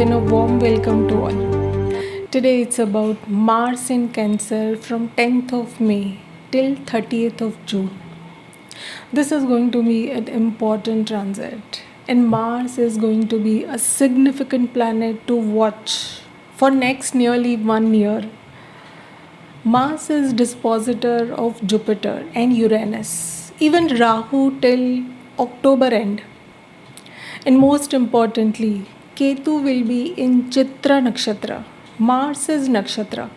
and a warm welcome to all. Today it's about Mars in Cancer from 10th of May till 30th of June. This is going to be an important transit, and Mars is going to be a significant planet to watch for next nearly 1 year. Mars is dispositor of Jupiter and Uranus, even Rahu till October end. And most importantly, Ketu will be in Chitra Nakshatra, Mars's Nakshatra,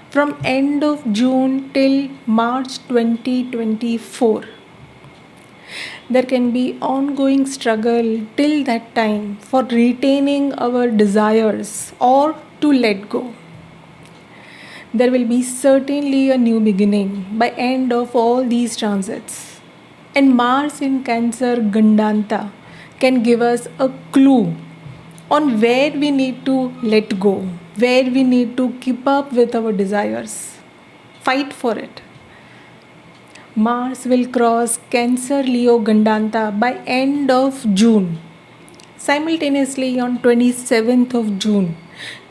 from end of June till March 2024. There can be ongoing struggle till that time for retaining our desires or to let go. There will be certainly a new beginning by end of all these transits. And Mars in Cancer Gandanta can give us a clue on where we need to let go, where we need to keep up with our desires, fight for it. Mars will cross Cancer Leo Gandanta by end of June. Simultaneously on 27th of June,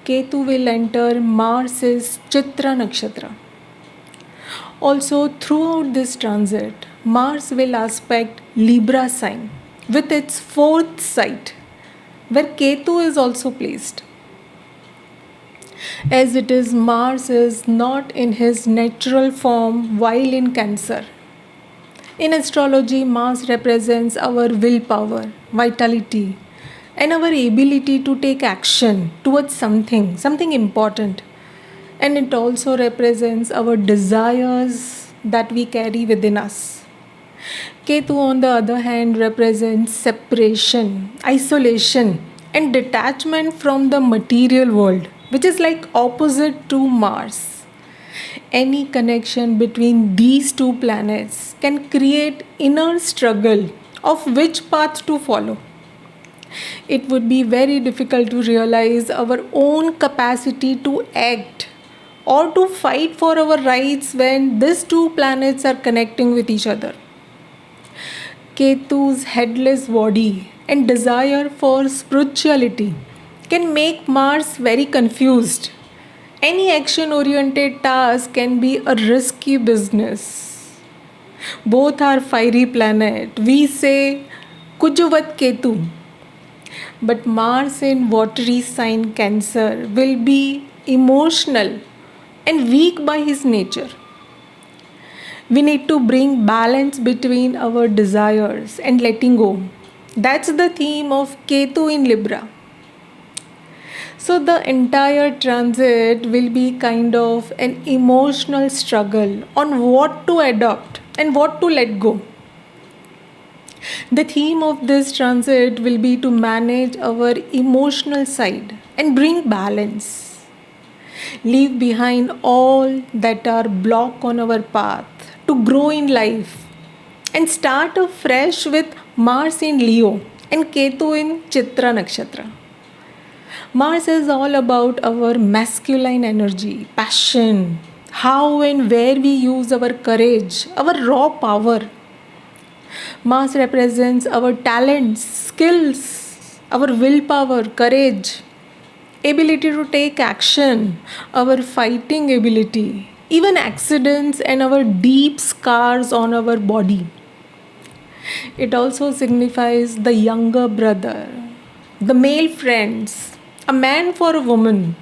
Ketu will enter Mars's Chitra Nakshatra. Also throughout this transit, Mars will aspect Libra sign with its fourth site, where Ketu is also placed. As it is, Mars is not in his natural form while in Cancer. In astrology, Mars represents our willpower, vitality, and our ability to take action towards something important. And it also represents our desires that we carry within us. Ketu, on the other hand, represents separation, isolation, and detachment from the material world, which is like opposite to Mars. Any connection between these two planets can create inner struggle of which path to follow. It would be very difficult to realize our own capacity to act or to fight for our rights when these two planets are connecting with each other. Ketu's headless body and desire for spirituality can make Mars very confused. Any action oriented task can be a risky business. Both are fiery planet. We say Kujuvat Ketu. But Mars in watery sign Cancer will be emotional and weak by his nature. We need to bring balance between our desires and letting go. That's the theme of Ketu in Libra. So the entire transit will be kind of an emotional struggle on what to adopt and what to let go. The theme of this transit will be to manage our emotional side and bring balance. Leave behind all that are block on our path to grow in life and start afresh with Mars in Leo and Ketu in Chitra Nakshatra. Mars is all about our masculine energy, passion, how and where we use our courage, our raw power. Mars represents our talents, skills, our willpower, courage, ability to take action, our fighting ability, even accidents and our deep scars on our body. It also signifies the younger brother, the male friends, a man for a woman,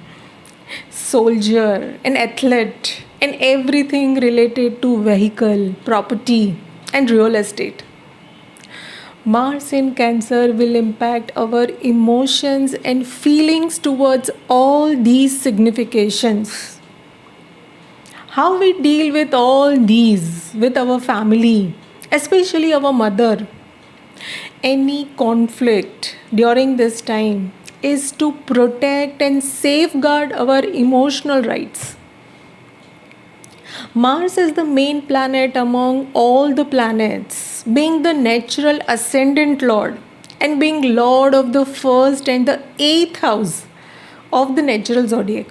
soldier, an athlete, and everything related to vehicle, property, and real estate. Mars in Cancer will impact our emotions and feelings towards all these significations. How we deal with all these with our family, especially our mother. Any conflict during this time is to protect and safeguard our emotional rights. Mars is the main planet among all the planets, being the natural ascendant lord and being lord of the first and the eighth house of the natural zodiac.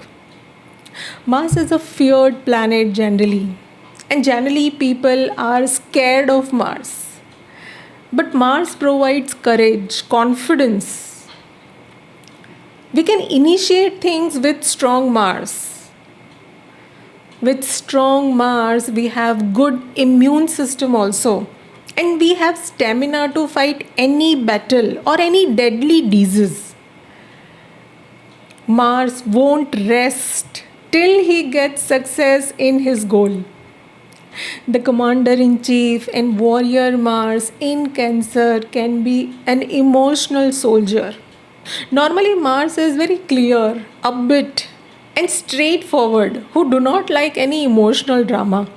Mars is a feared planet generally, and generally people are scared of Mars. But Mars provides courage, confidence, We can initiate things with strong Mars. With strong Mars, we have good immune system also. And we have stamina to fight any battle or any deadly disease. Mars won't rest till he gets success in his goal. The commander-in-chief and warrior Mars in Cancer can be an emotional soldier. Normally, Mars is very clear, upbeat, and straightforward, who do not like any emotional drama.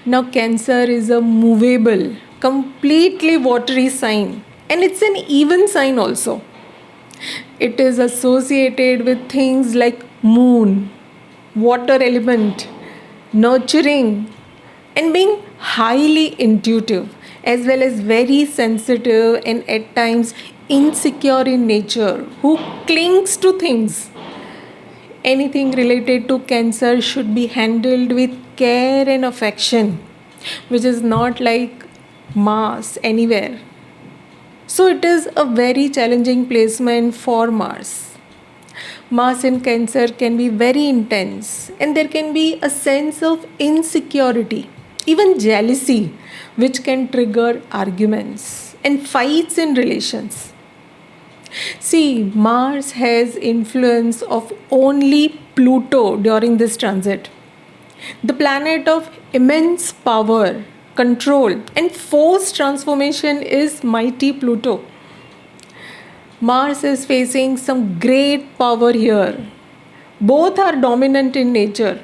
Now, Cancer is a movable, completely watery sign, and it's an even sign also. It is associated with things like moon, water element, nurturing, and being highly intuitive, as well as very sensitive and at times insecure in nature, who clings to things. Anything related to Cancer should be handled with care and affection, which is not like Mars anywhere. So it is a very challenging placement for Mars. Mars in Cancer can be very intense, and there can be a sense of insecurity, even jealousy, which can trigger arguments and fights in relations. See, Mars has influence of only Pluto during this transit. The planet of immense power, control, and force transformation is mighty Pluto. Mars is facing some great power here. Both are dominant in nature,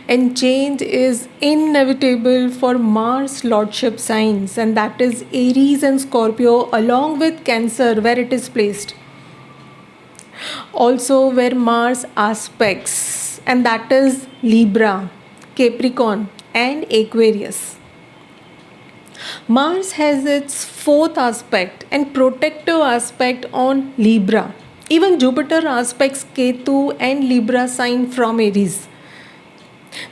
and change is inevitable for Mars lordship signs, and that is Aries and Scorpio, along with Cancer, where it is placed. Also, where Mars aspects, and that is Libra, Capricorn, and Aquarius. Mars has its fourth aspect and protective aspect on Libra. Even Jupiter aspects Ketu and Libra sign from Aries.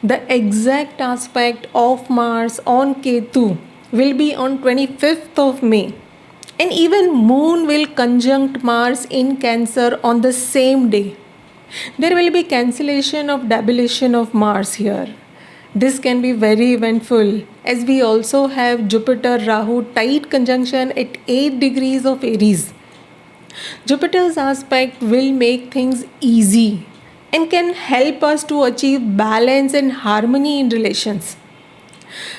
The exact aspect of Mars on Ketu will be on 25th of May. And even Moon will conjunct Mars in Cancer on the same day. There will be cancellation of debilation of Mars here. This can be very eventful, as we also have Jupiter Rahu tight conjunction at 8 degrees of Aries. Jupiter's aspect will make things easy and can help us to achieve balance and harmony in relations.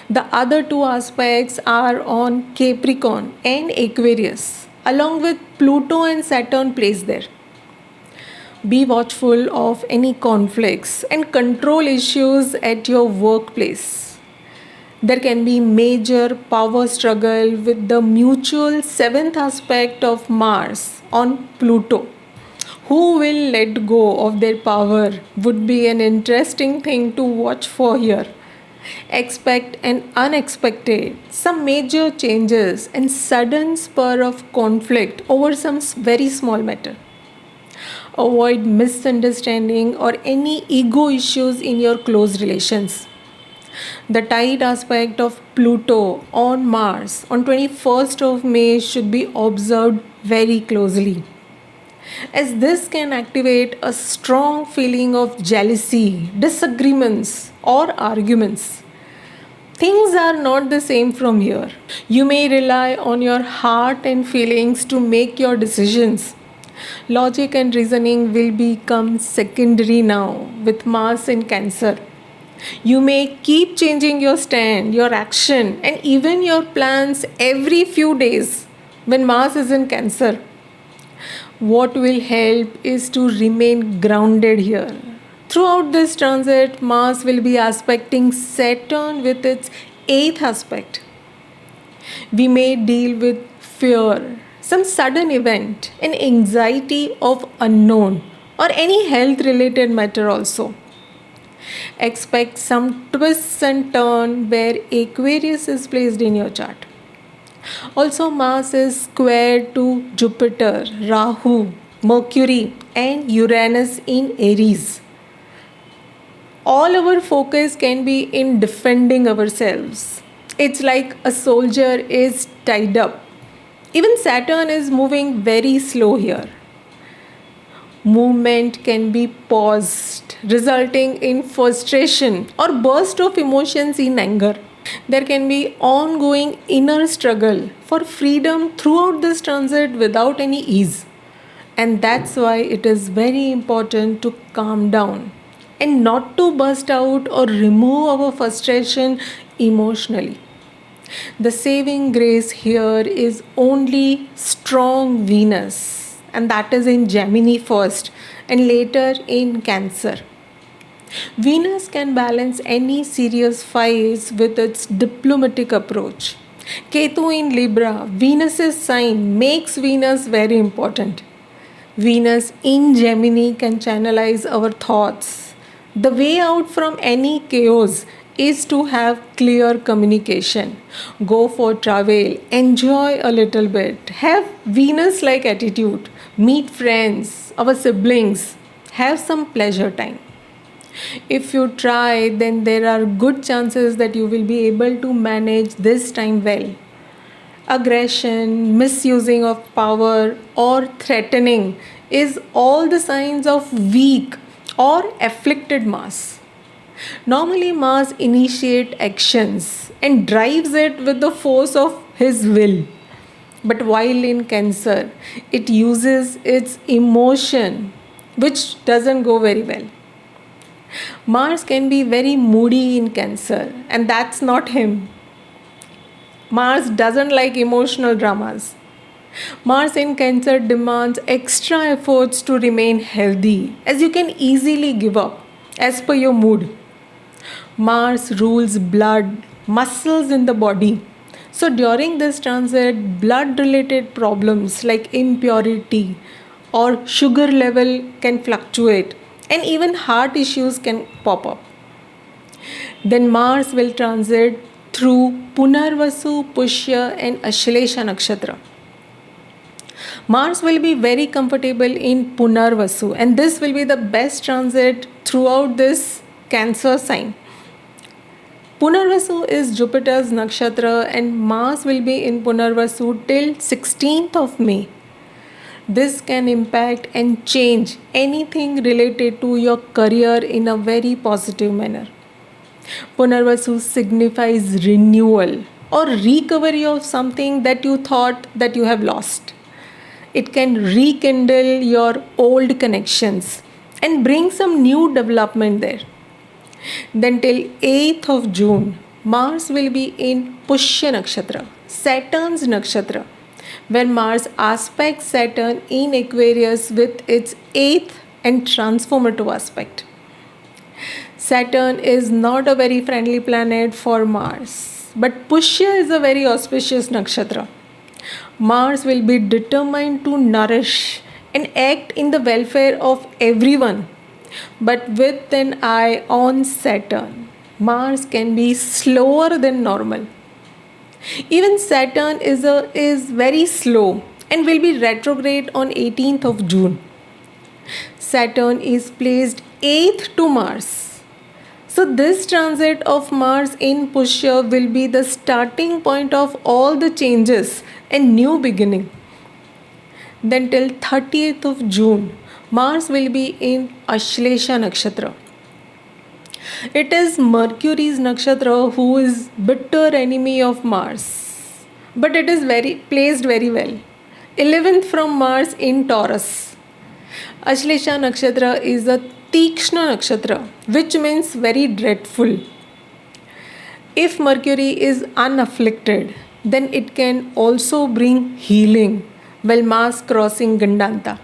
The other two aspects are on Capricorn and Aquarius, along with Pluto and Saturn placed there. Be watchful of any conflicts and control issues at your workplace. There can be major power struggle with the mutual seventh aspect of Mars on Pluto. Who will let go of their power would be an interesting thing to watch for here. Expect an unexpected, some major changes and sudden spur of conflict over some very small matter. Avoid misunderstanding or any ego issues in your close relations. The tight aspect of Pluto on Mars on 21st of May should be observed very closely, as this can activate a strong feeling of jealousy, disagreements, or arguments. Things are not the same from here. You may rely on your heart and feelings to make your decisions. Logic and reasoning will become secondary now with Mars in Cancer. You may keep changing your stand, your action, and even your plans every few days when Mars is in Cancer. What will help is to remain grounded here. Throughout this transit, Mars will be aspecting Saturn with its 8th aspect. We may deal with fear, some sudden event, and anxiety of unknown, or any health related matter also. Expect some twists and turns where Aquarius is placed in your chart. Also, Mars is square to Jupiter, Rahu, Mercury, and Uranus in Aries. All our focus can be in defending ourselves. It's like a soldier is tied up. Even Saturn is moving very slow here. Movement can be paused, resulting in frustration or burst of emotions in anger. There can be ongoing inner struggle for freedom throughout this transit without any ease. And that's why it is very important to calm down and not to burst out or remove our frustration emotionally. The saving grace here is only strong Venus, and that is in Gemini first and later in Cancer. Venus can balance any serious fights with its diplomatic approach. Ketu in Libra, Venus's sign makes Venus very important. Venus in Gemini can channelize our thoughts. The way out from any chaos is to have clear communication. Go for travel, enjoy a little bit, have Venus like attitude, meet friends, our siblings, have some pleasure time. If you try, then there are good chances that you will be able to manage this time well. Aggression, misusing of power, or threatening is all the signs of weak or afflicted Mars. Normally, Mars initiates actions and drives it with the force of his will. But while in Cancer, it uses its emotion, which doesn't go very well. Mars can be very moody in Cancer, and that's not him. Mars doesn't like emotional dramas. Mars in Cancer demands extra efforts to remain healthy, as you can easily give up as per your mood. Mars rules blood, muscles in the body. So during this transit, blood related problems like impurity or sugar level can fluctuate, and even heart issues can pop up. Then Mars will transit through Punarvasu, Pushya, and Ashlesha Nakshatra. Mars will be very comfortable in Punarvasu, and this will be the best transit throughout this Cancer sign. Punarvasu is Jupiter's nakshatra, and Mars will be in Punarvasu till 16th of May. This can impact and change anything related to your career in a very positive manner. Punarvasu signifies renewal or recovery of something that you thought that you have lost. It can rekindle your old connections and bring some new development there. Then till 8th of June, Mars will be in Pushya Nakshatra, Saturn's Nakshatra, where Mars aspects Saturn in Aquarius with its 8th and transformative aspect. Saturn is not a very friendly planet for Mars, but Pushya is a very auspicious nakshatra. Mars will be determined to nourish and act in the welfare of everyone, but with an eye on Saturn. Mars can be slower than normal. Even Saturn is very slow and will be retrograde on 18th of June. Saturn is placed 8th to Mars. So this transit of Mars in Pushya will be the starting point of all the changes and new beginning. Then till 30th of June, Mars will be in Ashlesha Nakshatra. It is Mercury's nakshatra who is bitter enemy of Mars. But it is placed very well. 11th from Mars in Taurus. Ashlesha Nakshatra is a Tikshna Nakshatra, which means very dreadful. If Mercury is unafflicted, then it can also bring healing while Mars crossing Gandanta.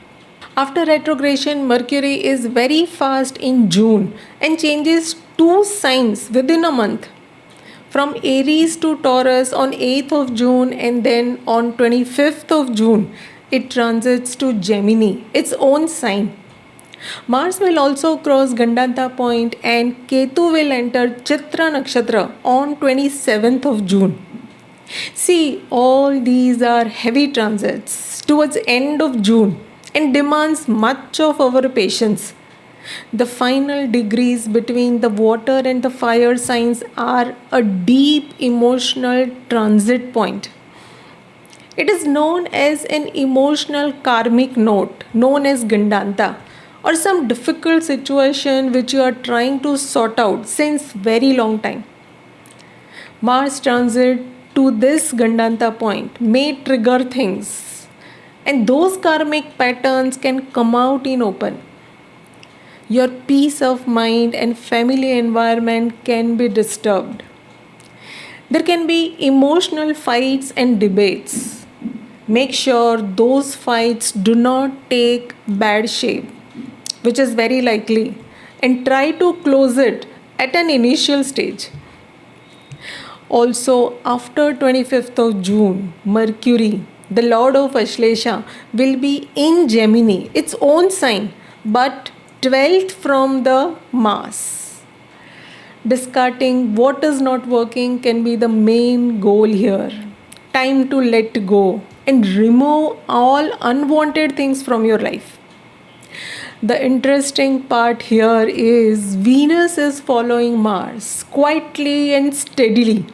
After retrogression, Mercury is very fast in June and changes 2 signs within a month. From Aries to Taurus on 8th of June, and then on 25th of June, it transits to Gemini, its own sign. Mars will also cross Gandanta point and Ketu will enter Chitra Nakshatra on 27th of June. See, all these are heavy transits towards end of June and demands much of our patience. The final degrees between the water and the fire signs are a deep emotional transit point. It is known as an emotional karmic note, known as Gandanta, or some difficult situation which you are trying to sort out since very long time. Mars transit to this Gandanta point may trigger things, and those karmic patterns can come out in open. Your peace of mind and family environment can be disturbed. There can be emotional fights and debates. Make sure those fights do not take bad shape, which is very likely, and try to close it at an initial stage. Also, after 25th of June, Mercury, the Lord of Ashlesha, will be in Gemini, its own sign, but 12th from the Mars. Discarding what is not working can be the main goal here. Time to let go and remove all unwanted things from your life. The interesting part here is Venus is following Mars quietly and steadily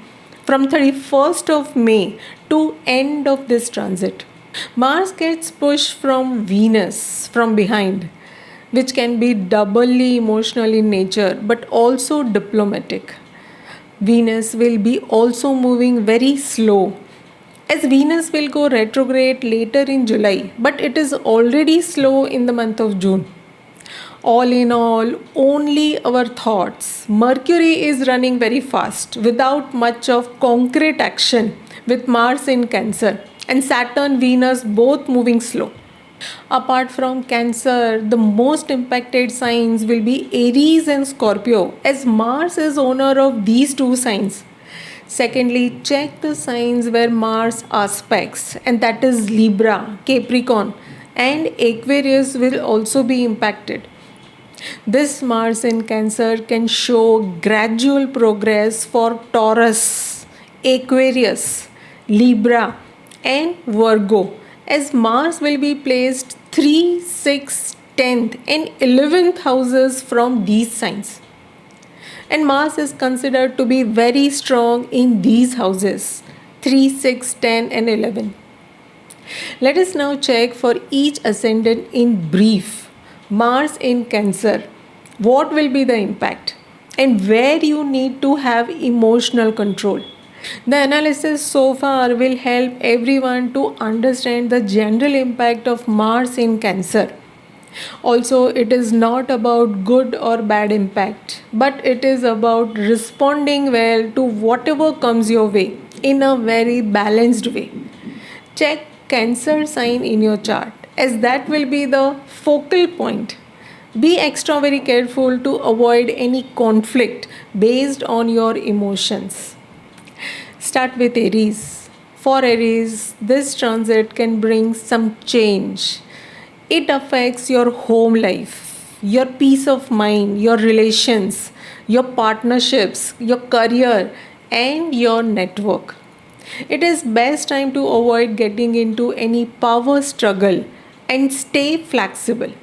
from 31st of May to end of this transit. Mars gets pushed from Venus from behind, which can be doubly emotional in nature but also diplomatic. Venus will be also moving very slow, as Venus will go retrograde later in July, but it is already slow in the month of June. All in all, only our thoughts. Mercury is running very fast without much of concrete action, with Mars in Cancer and Saturn, Venus both moving slow. Apart from Cancer, the most impacted signs will be Aries and Scorpio, as Mars is owner of these two signs. Secondly, check the signs where Mars aspects, and that is Libra, Capricorn, and Aquarius will also be impacted. This Mars in Cancer can show gradual progress for Taurus, Aquarius, Libra, and Virgo, as Mars will be placed 3, 6, 10th, and 11th houses from these signs. And Mars is considered to be very strong in these houses 3, 6, 10, and 11. Let us now check for each ascendant in brief. Mars in Cancer, what will be the impact and where you need to have emotional control. The analysis so far will help everyone to understand the general impact of Mars in Cancer. Also, it is not about good or bad impact, but it is about responding well to whatever comes your way in a very balanced way. Check Cancer sign in your chart, as that will be the focal point. Be extra very careful to avoid any conflict based on your emotions. Start with Aries. For Aries, this transit can bring some change. It affects your home life, your peace of mind, your relations, your partnerships, your career, and your network. It is best time to avoid getting into any power struggle and stay flexible.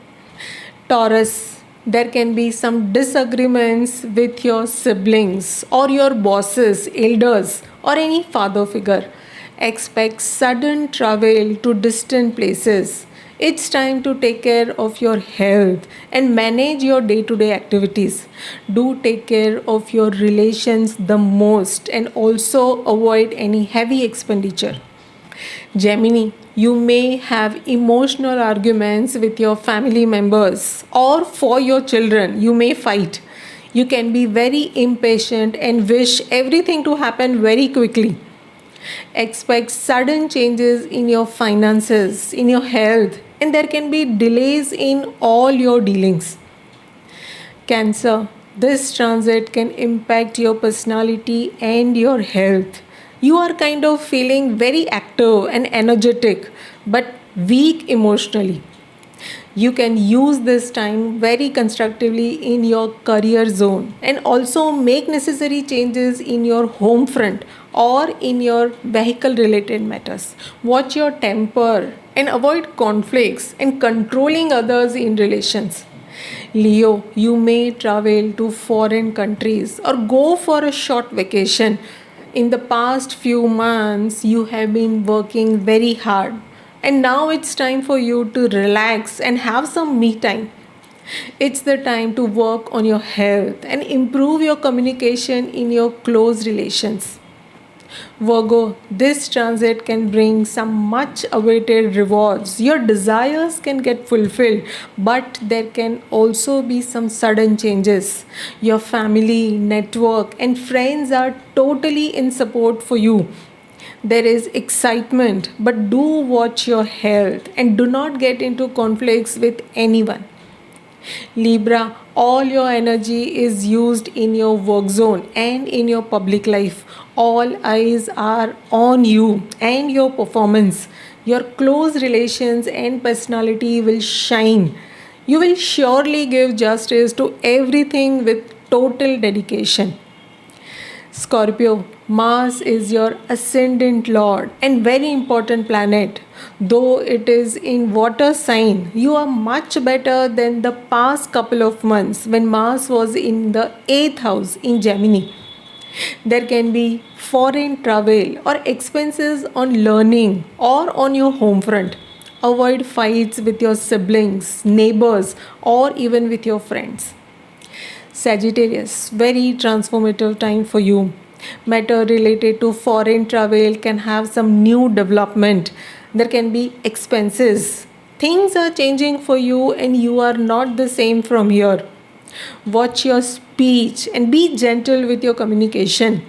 Taurus, there can be some disagreements with your siblings or your bosses, elders, or any father figure. Expect sudden travel to distant places. It's time to take care of your health and manage your day-to-day activities. Do take care of your relations the most and also avoid any heavy expenditure. Gemini, you may have emotional arguments with your family members or for your children. You may fight. You can be very impatient and wish everything to happen very quickly. Expect sudden changes in your finances, in your health, and there can be delays in all your dealings. Cancer, this transit can impact your personality and your health. You are kind of feeling very active and energetic, but weak emotionally. You can use this time very constructively in your career zone and also make necessary changes in your home front or in your vehicle related matters. Watch your temper and avoid conflicts and controlling others in relations. Leo, you may travel to foreign countries or go for a short vacation. In the past few months, you have been working very hard, and now it's time for you to relax and have some me time. It's the time to work on your health and improve your communication in your close relations. Virgo, this transit can bring some much awaited rewards. Your desires can get fulfilled, but there can also be some sudden changes. Your family, network, and friends are totally in support for you. There is excitement, but do watch your health and do not get into conflicts with anyone. Libra, all your energy is used in your work zone and in your public life. All eyes are on you and your performance. Your close relations and personality will shine. You will surely give justice to everything with total dedication. Scorpio, Mars is your ascendant lord and very important planet. Though it is in water sign, you are much better than the past couple of months when Mars was in the 8th house in Gemini. There can be foreign travel or expenses on learning or on your home front. Avoid fights with your siblings, neighbors, or even with your friends. Sagittarius, very transformative time for you. Matter related to foreign travel can have some new development. There can be expenses. Things are changing for you and you are not the same from here. Watch your speech and be gentle with your communication.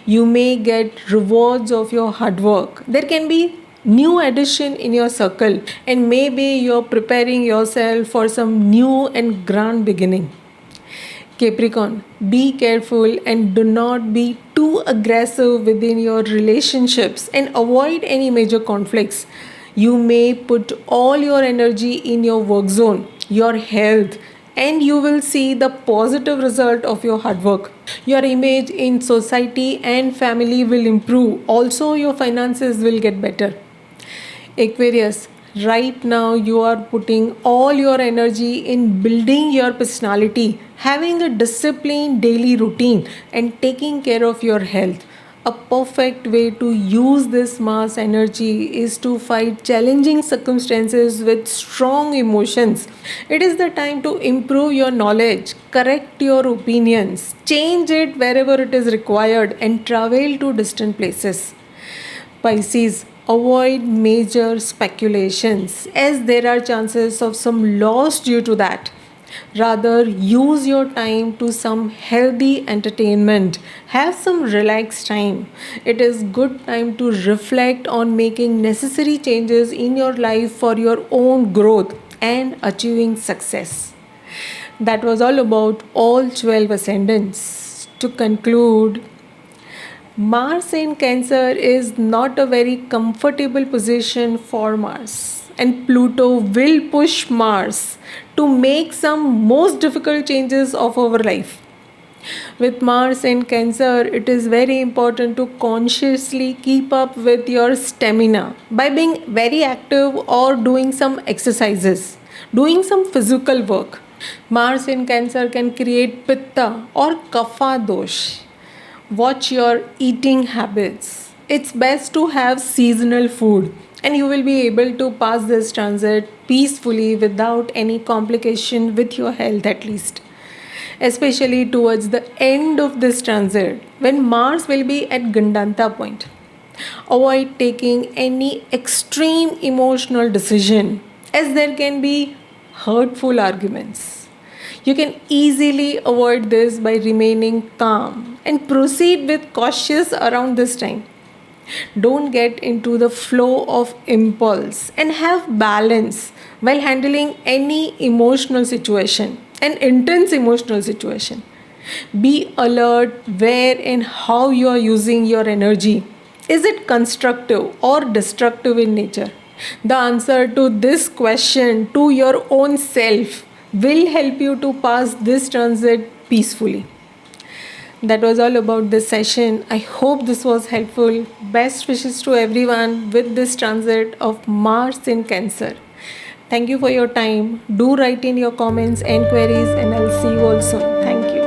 You may get rewards of your hard work. There can be new addition in your circle and maybe you're preparing yourself for some new and grand beginning. Capricorn, be careful and do not be too aggressive within your relationships and avoid any major conflicts. You may put all your energy in your work zone, your health, and you will see the positive result of your hard work. Your image in society and family will improve. Also, your finances will get better. Aquarius, right now you are putting all your energy in building your personality, having a disciplined daily routine, and taking care of your health. A perfect way to use this Mars energy is to fight challenging circumstances with strong emotions. It is the time to improve your knowledge, correct your opinions, change it wherever it is required, and travel to distant places. Pisces, avoid major speculations as there are chances of some loss due to that. Rather, use your time to some healthy entertainment. Have some relaxed time. It is good time to reflect on making necessary changes in your life for your own growth and achieving success. That was all about all 12 ascendants. To conclude, Mars in Cancer is not a very comfortable position for Mars, and Pluto will push Mars to make some most difficult changes of our life. With Mars in Cancer, it is very important to consciously keep up with your stamina by being very active or doing some exercises, doing some physical work. Mars in Cancer can create Pitta or Kapha dosh. Watch your eating habits. It's best to have seasonal food and you will be able to pass this transit peacefully without any complication with your health at least. Especially towards the end of this transit when Mars will be at Gandanta point. Avoid taking any extreme emotional decision as there can be hurtful arguments. You can easily avoid this by remaining calm and proceed with cautious around this time. Don't get into the flow of impulse and have balance while handling any emotional situation, an intense emotional situation. Be alert where and how you are using your energy. Is it constructive or destructive in nature? The answer to this question to your own self will help you to pass this transit peacefully. That was all about this session. I hope this was helpful. Best wishes to everyone with this transit of Mars in Cancer. Thank you for your time. Do write in your comments and queries, and I'll see you all soon. Thank you.